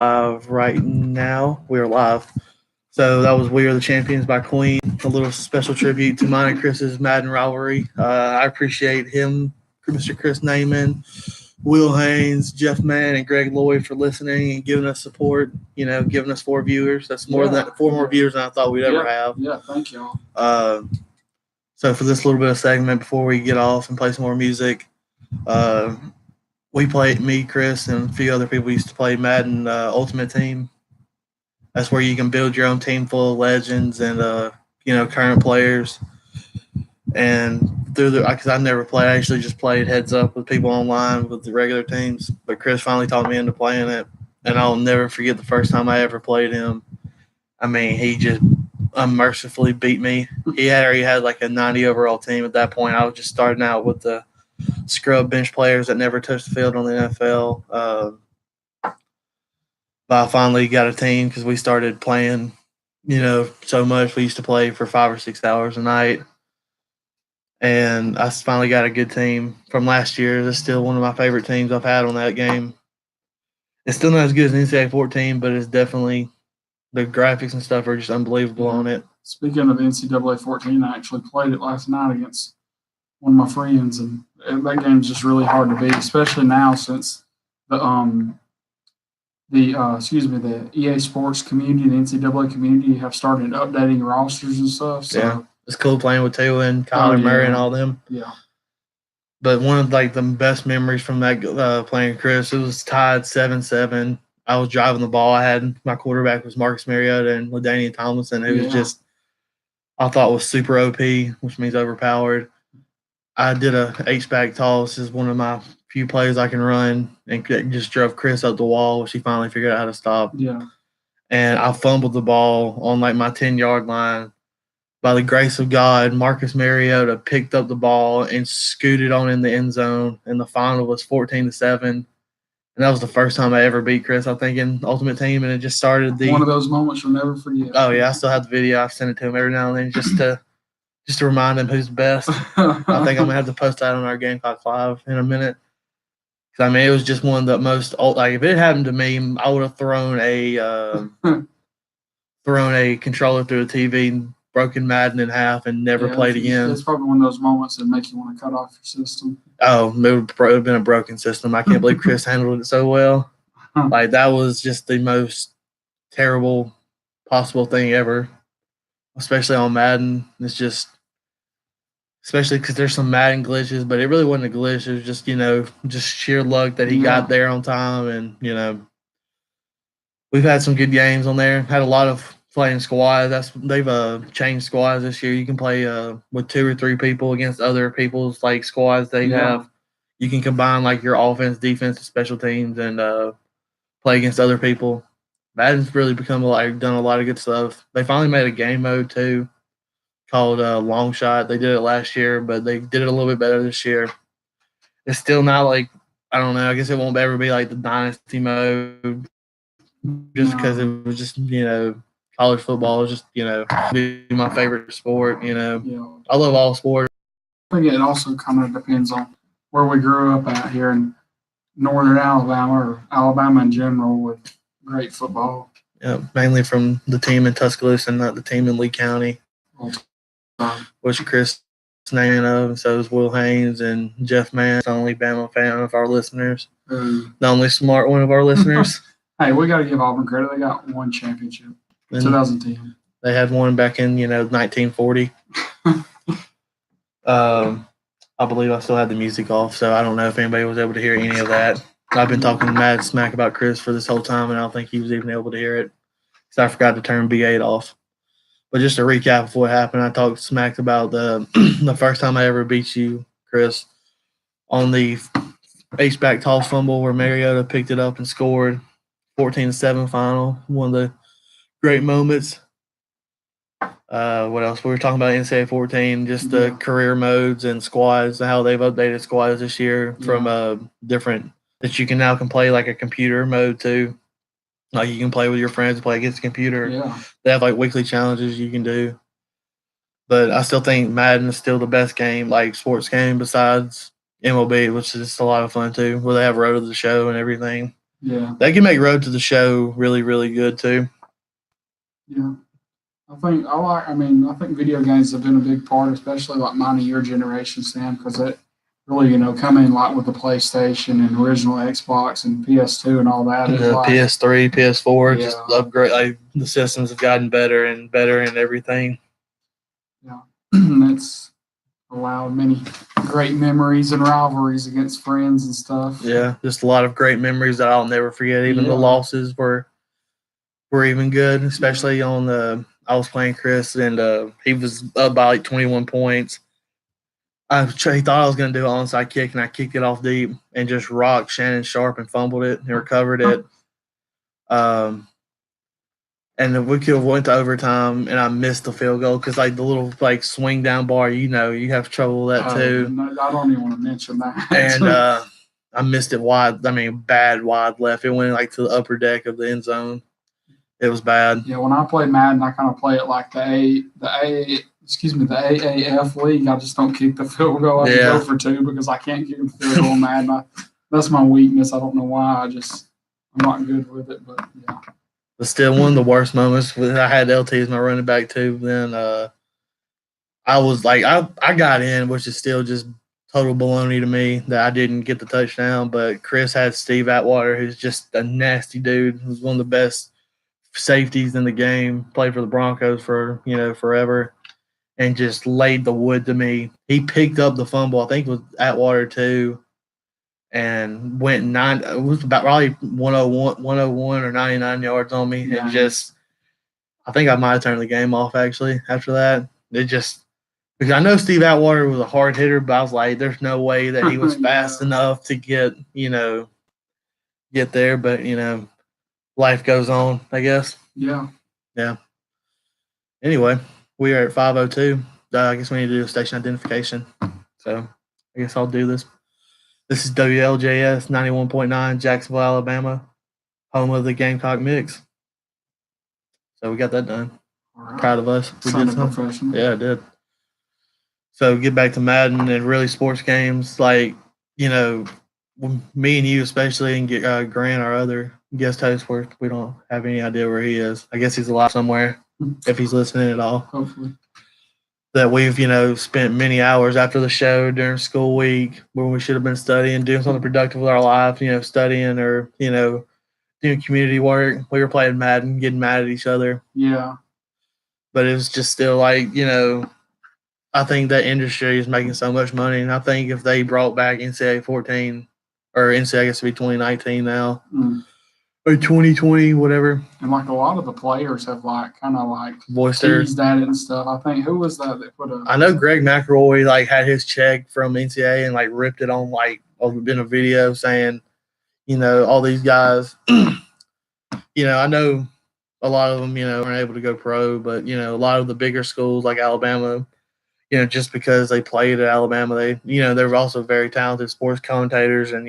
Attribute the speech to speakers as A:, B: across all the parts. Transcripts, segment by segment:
A: live right now. We are live. So that was "We Are the Champions" by Queen. A little special tribute to mine and Chris's Madden rivalry. I appreciate him, Mr. Chris Naiman, Will Haynes, Jeff Mann, and Greg Lloyd for listening and giving us support. Giving us 4 viewers. That's more than 4 more viewers than I thought we'd ever have.
B: Yeah, thank y'all.
A: So for this little bit of segment before we get off and play some more music, uh, we played me, Chris, and a few other people used to play Madden Ultimate Team. That's where you can build your own team full of legends and current players. And through the because I never played, I actually just played heads up with people online with the regular teams. But Chris finally talked me into playing it, and I'll never forget the first time I ever played him. I mean, he just unmercifully beat me. He already had like a 90 overall team at that point. I was just starting out with the scrub bench players that never touched the field on the NFL. But I finally got a team because we started playing, so much. We used to play for 5 or 6 hours a night. And I finally got a good team from last year. It's still one of my favorite teams I've had on that game. It's still not as good as NCAA 14, but it's definitely the graphics and stuff are just unbelievable on it.
B: Speaking of NCAA 14, I actually played it last night against one of my friends, and that game's just really hard to beat, especially now since the EA Sports community, the NCAA community have started updating rosters and stuff. So
A: yeah, it's cool playing with Taylor and Kyler Murray and all them.
B: Yeah.
A: But one of the best memories from that playing Chris, it was tied 7-7. I was driving the ball. I had my quarterback was Marcus Mariota and LaDainian Tomlinson, who was just I thought was super OP, which means overpowered. I did a H-back toss. This is one of my few plays I can run, and just drove Chris up the wall, which he finally figured out how to stop.
B: Yeah.
A: And I fumbled the ball on my 10-yard line. By the grace of God, Marcus Mariota picked up the ball and scooted on in the end zone, and the final was 14-7. And that was the first time I ever beat Chris, I think, in Ultimate Team, and it just started
B: one of those moments you'll never forget.
A: Oh yeah, I still have the video. I've sent it to him every now and then just to remind him who's the best. I think I'm gonna have to post that on our Gamecock Live in a minute. I mean, it was just one of the most if it happened to me, I would have thrown a controller through a TV and broken Madden in half and never played again.
B: It's probably one of those moments that make you want to cut off your system.
A: Oh, it would have been a broken system. I can't believe Chris handled it so well. That was just the most terrible possible thing ever, especially on Madden. It's just, especially because there's some Madden glitches, but it really wasn't a glitch. It was just sheer luck that he got there on time. And, we've had some good games on there. Had a lot of playing squads. They've changed squads this year. You can play with 2 or 3 people against other people's squads they have. You can combine your offense, defense, and special teams and play against other people. Madden's really done a lot of good stuff. They finally made a game mode too called Long Shot. They did it last year, but they did it a little bit better this year. It's still not I don't know. I guess it won't ever be the Dynasty mode just because it was just, college football is just, be my favorite sport, I love all sports.
B: I think it also kind of depends on where we grew up at here in northern Alabama or Alabama in general with great football.
A: Yeah, mainly from the team in Tuscaloosa and not the team in Lee County, which Chris is naming of, and so is Will Haynes and Jeff Mann, the only Bama fan of our listeners, the only smart one of our listeners.
B: Hey, we got to give Auburn credit. They got one championship, 2010.
A: They had one back in 1940. I believe I still had the music off, so I don't know if anybody was able to hear any of that. I've been talking mad smack about Chris for this whole time, and I don't think he was even able to hear it because I forgot to turn B8 off. But just to recap of what happened, I talked smack about the first time I ever beat you, Chris, on the H-back toss fumble where Mariota picked it up and scored. 14-7 final, one of the great moments. What else? We were talking about NCAA 14, just the career modes and squads, how they've updated squads this year from different that you can now play a computer mode too. You can play with your friends, play against the computer.
B: Yeah.
A: They have weekly challenges you can do. But I still think Madden is still the best game, sports game besides MLB, which is just a lot of fun too, where they have Road to the Show and everything.
B: Yeah.
A: They can make Road to the Show really, really good too.
B: Yeah. I think video games have been a big part, especially like mine and your generation, Sam, because it really, come in like with the PlayStation and original Xbox and PS2 and all that. It's like,
A: PS3, PS4,
B: yeah,
A: just upgrade. Like the systems have gotten better and better and everything.
B: yeah, it's allowed many great memories and rivalries against friends and stuff.
A: Yeah, just a lot of great memories that I'll never forget. Even the losses were even good, especially on the. I was playing Chris and he was up by like 21 points. He thought I was going to do an onside kick, and I kicked it off deep and just rocked Shannon Sharp and fumbled it and recovered it. And then we could have went to overtime, and I missed the field goal because like the little like swing down bar, you have trouble with that too.
B: No, I don't even want to mention that.
A: And I missed it wide. I mean, bad wide left. It went like to the upper deck of the end zone. It was bad.
B: Yeah, when I play Madden, I kind of play it like the AAF league. I just don't kick the field goal. I go for two because I can't kick the field goal. Madden, that's my weakness. I don't know why. I'm not good with it. But yeah.
A: But still, one of the worst moments. I had LT as my running back too. Then I was like, I got in, which is still just total baloney to me that I didn't get the touchdown. But Chris had Steve Atwater, who's just a nasty dude. Who's one of the best safeties in the game. Played for the Broncos for forever, and just laid the wood to me. He picked up the fumble. I think it was Atwater too, and went nine. It was about probably 101 or 99 yards on me, and just I think I might have turned the game off actually after that. It just because I know Steve Atwater was a hard hitter, but I was like, there's no way that he was fast enough to get there. But life goes on, I guess.
B: Yeah.
A: Yeah. Anyway, we are at 5:02. I guess we need to do a station identification. So I guess I'll do this. This is WLJS 91.9, Jacksonville, Alabama, home of the Gamecock Mix. So we got that done.
B: Right.
A: Proud of us. We did something. Yeah, I did. So get back to Madden and really sports games. Like, me and you especially, and get Grant, our other guest host, we don't have any idea where he is. I guess he's alive somewhere if he's listening at all.
B: Hopefully.
A: That we've, spent many hours after the show during school week where we should have been studying, doing something productive with our life, studying or, doing community work. We were playing Madden, getting mad at each other.
B: Yeah.
A: But it was just still like, I think that industry is making so much money. And I think if they brought back NCAA 14 or NCAA, I guess it'd be 2019 now. Or 2020, whatever.
B: And like a lot of the players have
A: voiced
B: teased at it and stuff. I think who was that put a?
A: I know Greg McElroy had his check from NCAA and ripped it on in a video saying, all these guys. I know a lot of them aren't able to go pro, but a lot of the bigger schools like Alabama, just because they played at Alabama, they're also very talented sports commentators and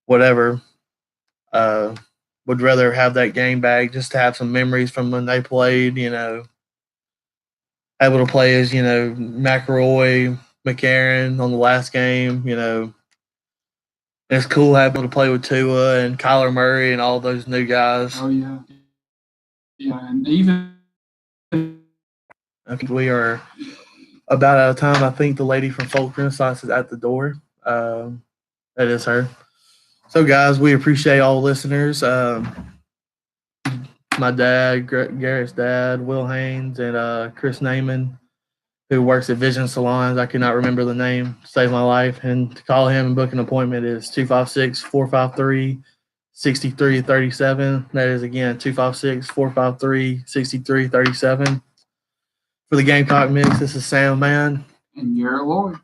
A: whatever. Would rather have that game back just to have some memories from when they played, able to play as, McElroy, McCarron on the last game, And it's cool having to play with Tua and Kyler Murray and all those new guys.
B: Oh, yeah. Yeah, and even
A: I think we are about out of time. I think the lady from Folk Renaissance is at the door. That is her. So, guys, we appreciate all listeners. My dad, Garrett's dad, Will Haynes, and Chris Naiman, who works at Vision Salons. I cannot remember the name. Saved my life. And to call him and book an appointment is 256-453-6337. That is, again, 256-453-6337. For the Gamecock Mix, this is Sam Man.
B: And Garrett Lloyd.